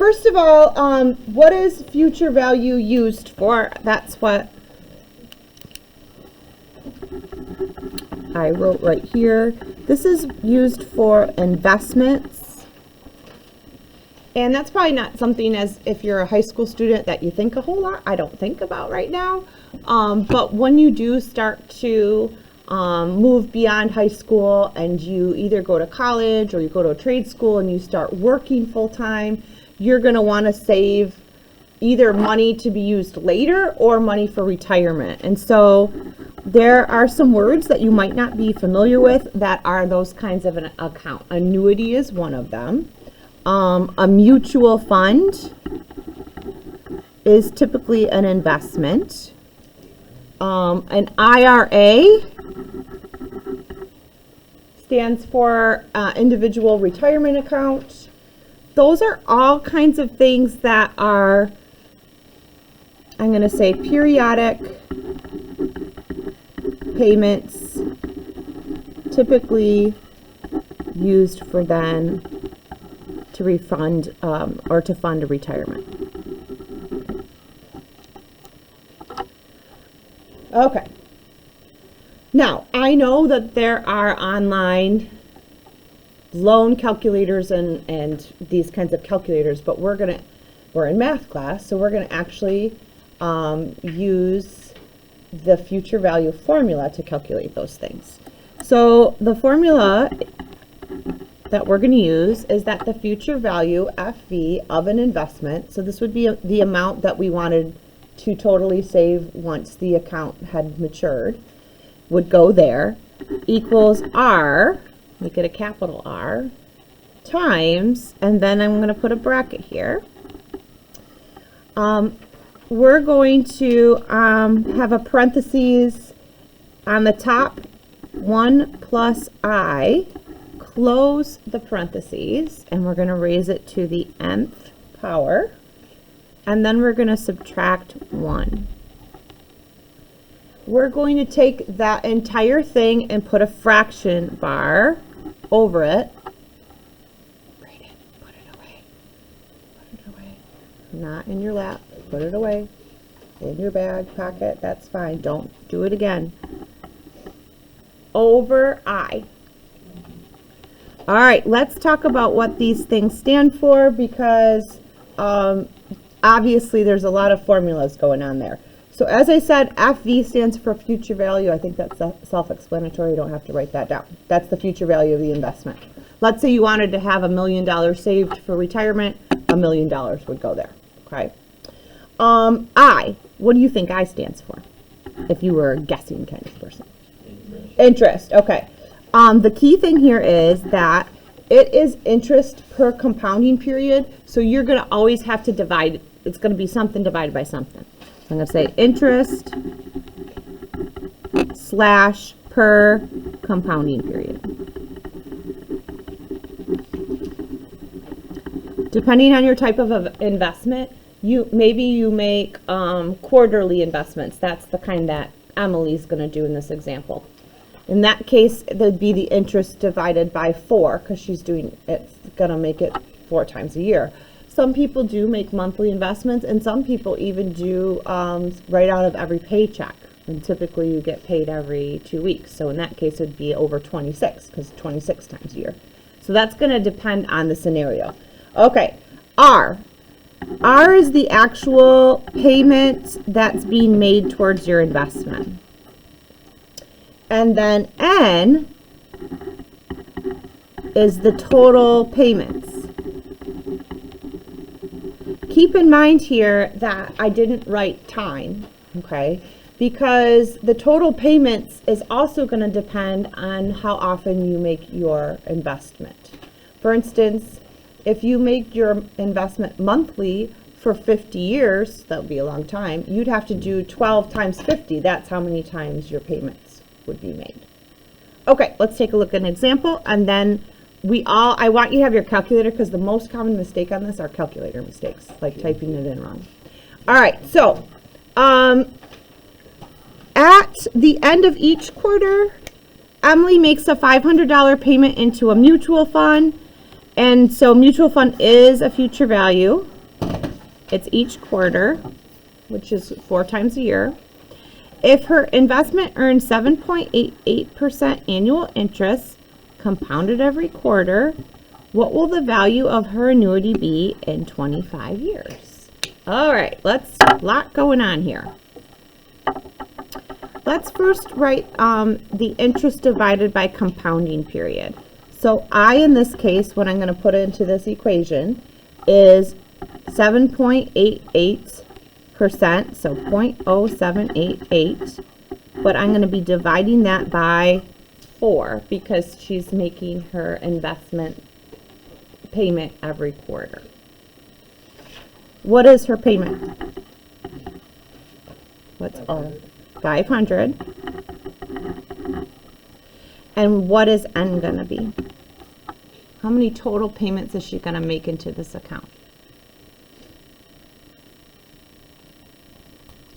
first of all, what is future value used for? That's what I wrote right here. This is used for investments. And that's probably not something, as if you're a high school student, that you think a whole lot. I don't think about right now. But when you do start to move beyond high school and you either go to college or you go to a trade school and you start working full time, you're going to want to save either money to be used later or money for retirement. And so there are some words that you might not be familiar with that are those kinds of an account. Annuity is one of them. A mutual fund is typically an investment. An IRA stands for individual retirement account. Those are all kinds of things that are, I'm going to say, periodic payments, typically used for then to refund or to fund a retirement. Okay. Now, I know that there are online loan calculators and these kinds of calculators, but we're in math class, so we're gonna actually use the future value formula to calculate those things. So the formula that we're gonna use is that the future value, FV, of an investment, so this would be the amount that we wanted to totally save once the account had matured, would go there, equals R, make it a capital R, times, and then I'm going to put a bracket here. We're going to have a parentheses on the top, 1 plus I, close the parentheses, and we're going to raise it to the nth power, and then we're going to subtract 1. We're going to take that entire thing and put a fraction bar over it. Write it, put it away, put it away. Not in your lap, put it away. In your bag, pocket, that's fine. Don't do it again. Over I. All right, let's talk about what these things stand for, because obviously there's a lot of formulas going on there. So as I said, FV stands for future value. I think that's self-explanatory. You don't have to write that down. That's the future value of the investment. Let's say you wanted to have $1 million saved for retirement. $1 million would go there. Okay. I. What do you think I stands for? If you were a guessing kind of person. Interest. Okay. The key thing here is that it is interest per compounding period. So you're going to always have to divide. It's going to be something divided by something. I'm going to say interest slash per compounding period. Depending on your type of investment, maybe you make quarterly investments. That's the kind that Emily's going to do in this example. In that case, there'd be the interest divided by 4, because she's doing it's going to make it 4 times a year. Some people do make monthly investments, and some people even do right out of every paycheck. And typically you get paid every 2 weeks. So in that case, it would be over 26, because 26 times a year. So that's going to depend on the scenario. Okay, R. R is the actual payment that's being made towards your investment. And then N is the total payments. Keep in mind here that I didn't write time, okay? Because the total payments is also going to depend on how often you make your investment. For instance, if you make your investment monthly for 50 years, that would be a long time, you'd have to do 12 times 50. That's how many times your payments would be made. Okay, let's take a look at an example, and then I want you to have your calculator, because the most common mistake on this are calculator mistakes, like typing it in wrong. All right, so at the end of each quarter, Emily makes a $500 payment into a mutual fund, and so mutual fund is a future value. It's each quarter, which is 4 times a year. If her investment earns 7.88% annual interest, compounded every quarter, what will the value of her annuity be in 25 years? All right, a lot going on here. Let's first write the interest divided by compounding period. So I, in this case, what I'm going to put into this equation is 7.88%, so 0.0788, but I'm going to be dividing that by 4 because she's making her investment payment every quarter. What is her payment? What's our 500? And what is N going to be? How many total payments is she going to make into this account?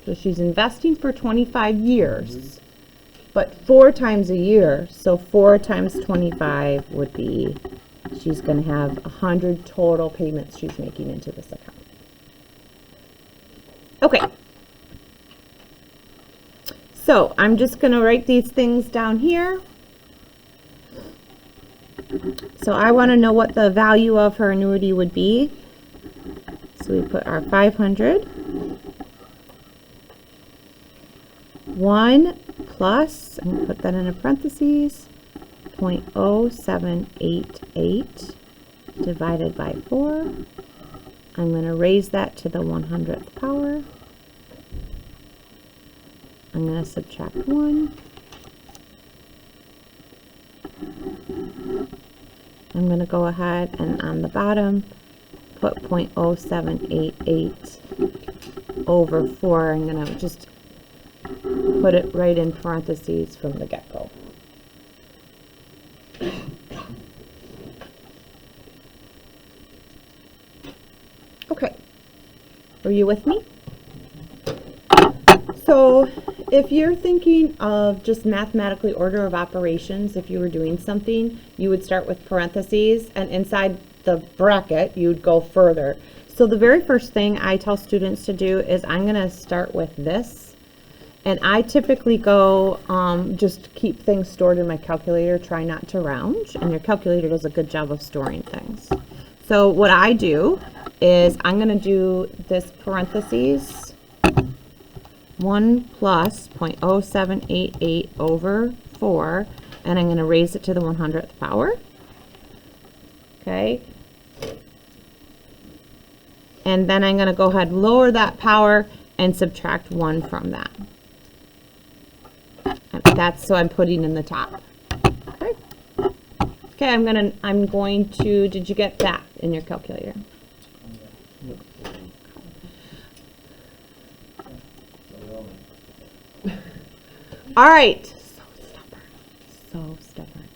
So she's investing for 25 years, but 4 times a year. So 4 times 25 would be, she's going to have 100 total payments she's making into this account. Okay. So I'm just going to write these things down here. So I want to know what the value of her annuity would be. So we put our 500. 1 plus, I'm going to put that in a parentheses, 0.0788 divided by 4. I'm going to raise that to the 100th power. I'm going to subtract 1. I'm going to go ahead and on the bottom put 0.0788 over 4. I'm going to just put it right in parentheses from the get-go. Okay, are you with me? So if you're thinking of just mathematically order of operations, if you were doing something, you would start with parentheses, and inside the bracket, you'd go further. So the very first thing I tell students to do is I'm going to start with this. And I typically go, just keep things stored in my calculator, try not to round, and your calculator does a good job of storing things. So what I do is I'm going to do this parentheses, 1 plus 0.0788 over 4, and I'm going to raise it to the 100th power. Okay. And then I'm going to go ahead and lower that power and subtract 1 from that. That's so I'm putting in the top. Okay. Okay, I'm going to, did you get that in your calculator? All right. So stubborn.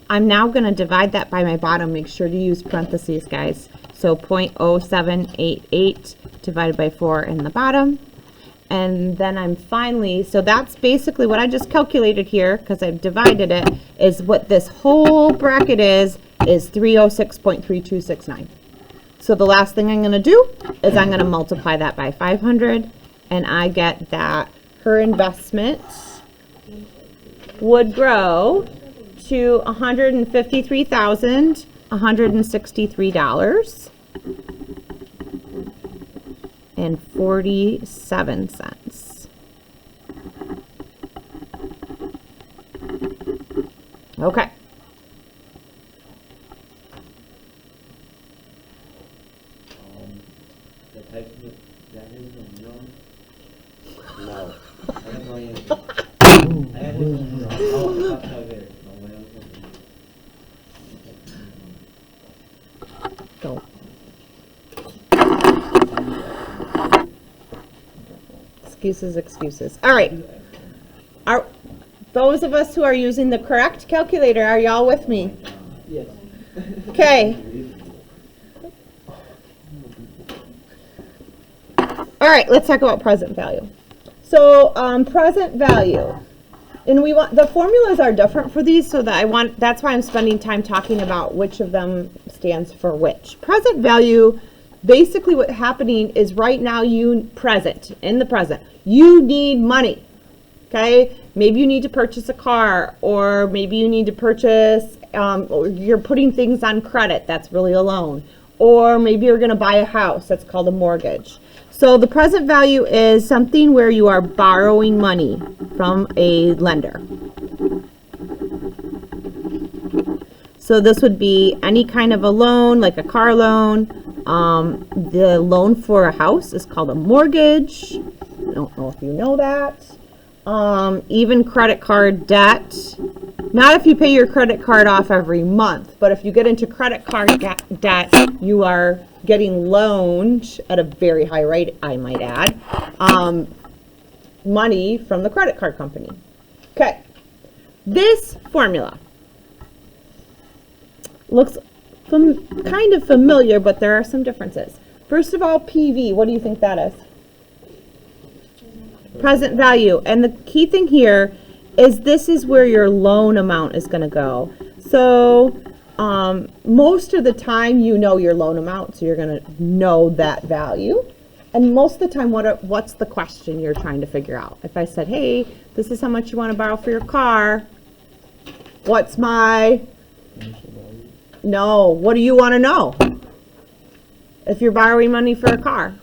I'm now going to divide that by my bottom. Make sure to use parentheses, guys. So 0.0788 divided by 4 in the bottom. And then I'm finally, so that's basically what I just calculated here, because I've divided it, is what this whole bracket is 306.3269. So the last thing I'm going to do is I'm going to multiply that by 500, and I get that her investment would grow to $153,163 and 47 cents. Okay. The type of that is no. I have no answer. I have no answer. Go. Excuses. All right. Those of us who are using the correct calculator, are y'all with me? Yes. Okay. All right, let's talk about present value. So present value, and we want, the formulas are different for these, so that that's why I'm spending time talking about which of them stands for which. Present value basically what's happening is right now in the present, you need money. Okay, maybe you need to purchase a car, or maybe you need to purchase, or you're putting things on credit, that's really a loan, or maybe you're going to buy a house, that's called a mortgage. So the present value is something where you are borrowing money from a lender. So this would be any kind of a loan, like a car loan. The loan for a house is called a mortgage. I don't know if you know that. Even credit card debt. Not if you pay your credit card off every month, but if you get into credit card debt, you are getting loaned at a very high rate, I might add, money from the credit card company. Okay, this formula looks kind of familiar, but there are some differences. First of all, PV, what do you think that is? Present value. And the key thing here is this is where your loan amount is going to go. So most of the time you know your loan amount, so you're going to know that value. And most of the time, what's the question you're trying to figure out? If I said, hey, this is how much you want to borrow for your car, what's my... No, what do you want to know? If you're borrowing money for a car,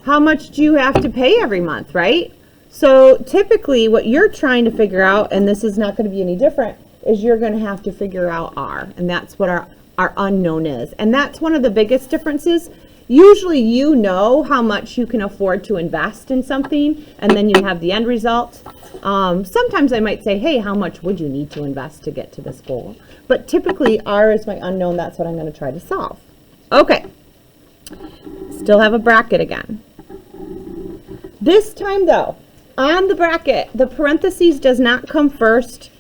how much do you have to pay every month, right? So typically what you're trying to figure out, and this is not going to be any different, is you're going to have to figure out R, and that's what our unknown is. And that's one of the biggest differences. Usually you know how much you can afford to invest in something, and then you have the end result. Sometimes I might say, hey, how much would you need to invest to get to this goal? But typically R is my unknown. That's what I'm going to try to solve. Okay. Still have a bracket again. This time though, on the bracket, the parentheses does not come first.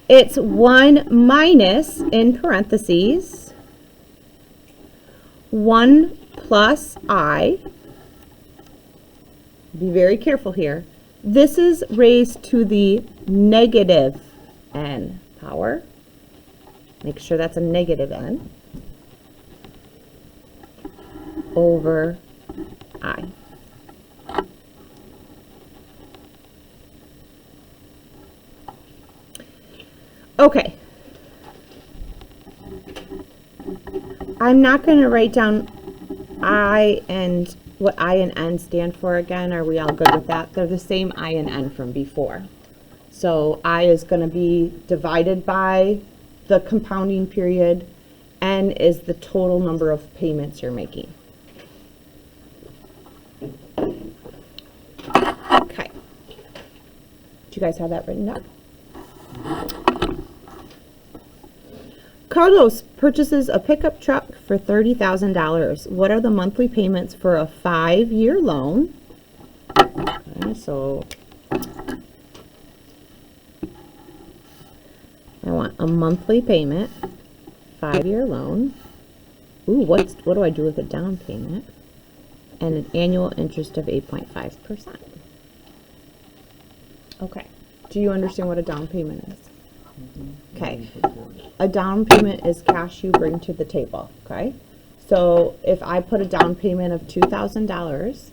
It's 1 minus, in parentheses, 1 plus I. Be very careful here. This is raised to the negative n power. Make sure that's a negative n over I. Okay. I'm not going to write down I and what I and N stand for again. Are we all good with that? They're the same I and N from before. So I is going to be divided by the compounding period. N is the total number of payments you're making. Okay. Do you guys have that written down? Carlos purchases a pickup truck for $30,000. What are the monthly payments for a 5-year loan? Okay, so I want a monthly payment, 5-year loan. Ooh, what do I do with a down payment? And an annual interest of 8.5%. Okay. Do you understand what a down payment is? Okay. A down payment is cash you bring to the table, okay? So if I put a down payment of $2,000,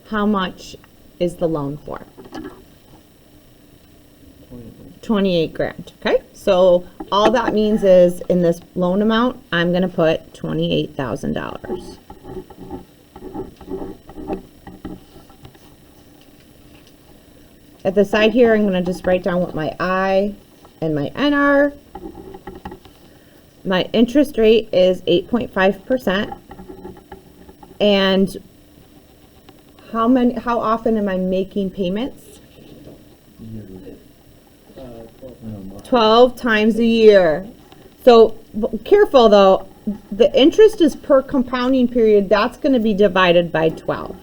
how much is the loan for? 28 grand, okay? So all that means is in this loan amount, I'm going to put $28,000. At the side here, I'm going to just write down what my I and my N are. My interest rate is 8.5%. And how often am I making payments? 12 times a year. So careful though, the interest is per compounding period. That's going to be divided by 12.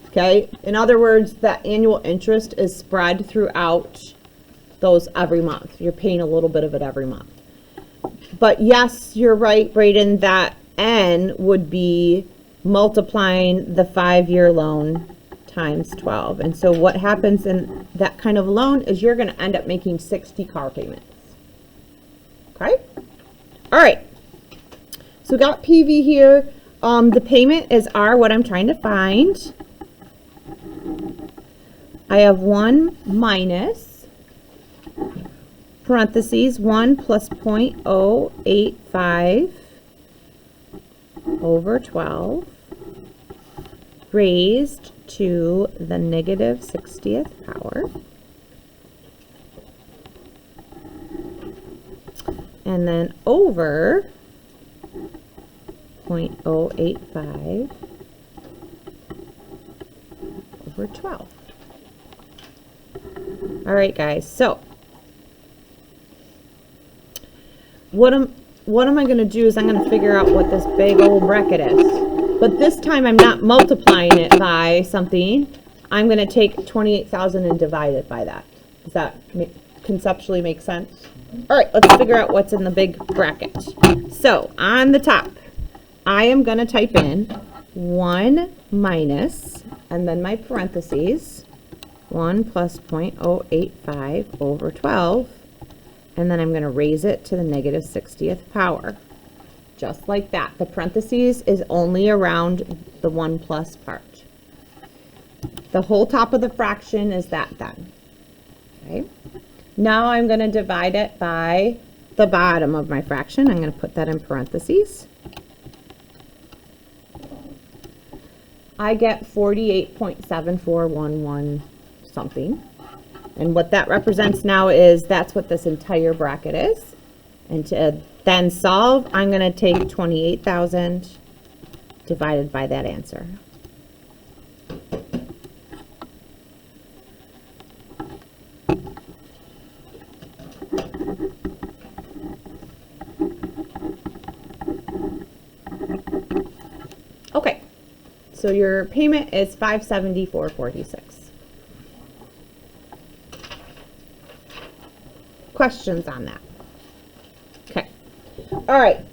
Okay, in other words, that annual interest is spread throughout those every month. You're paying a little bit of it every month. But yes, you're right, Brayden, that N would be multiplying the 5-year loan times 12. And so what happens in that kind of loan is you're going to end up making 60 car payments. Okay? All right. So we got PV here. The payment is what I'm trying to find. I have 1 minus, parentheses, 1 plus 0.085 over 12 raised to the negative 60th power. And then over 0.085 over 12. All right, guys, so what am I going to do is I'm going to figure out what this big old bracket is. But this time I'm not multiplying it by something. I'm going to take 28,000 and divide it by that. Does that conceptually make sense? All right, let's figure out what's in the big bracket. So on the top, I am going to type in 1 minus, and then my parentheses, 1 plus 0.085 over 12, and then I'm going to raise it to the negative 60th power. Just like that. The parentheses is only around the 1 plus part. The whole top of the fraction is that then. Okay. Now I'm going to divide it by the bottom of my fraction. I'm going to put that in parentheses. I get 48.7411 something. And what that represents now is that's what this entire bracket is. And to then solve, I'm going to take 28,000 divided by that answer. Okay, so your payment is $574.46. Questions on that? Okay. All right.